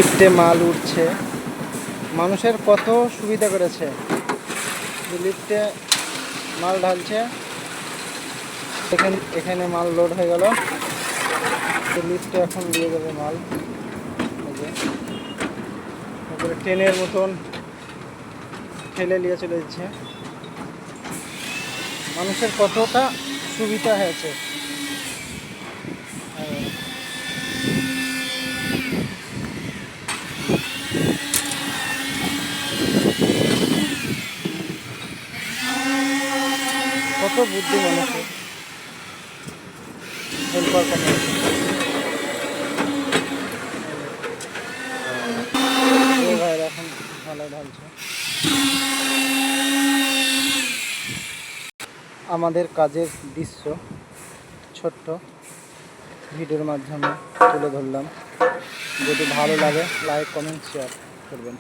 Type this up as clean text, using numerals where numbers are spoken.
লিফটে মাল উঠছে, মানুষের কত সুবিধা করেছে। লিফটে মাল ঢালছে, এখানে মাল লোড হয়ে গেল, লিফটে এখন দিয়ে যাবে মাল। তারপরে ট্রেনের মতন ঠেলে নিয়ে চলে যাচ্ছে। মানুষের কতটা সুবিধা হয়েছে। কত বুদ্ধি মানুষের, হেল্পার কমে ভাইরা এখন ভালো ঢালছে। আমাদের কাজের দৃশ্য ছোট্ট ভিডিওর মাধ্যমে তুলে ধরলাম। যদি ভালো লাগে লাইক কমেন্ট শেয়ার করবেন।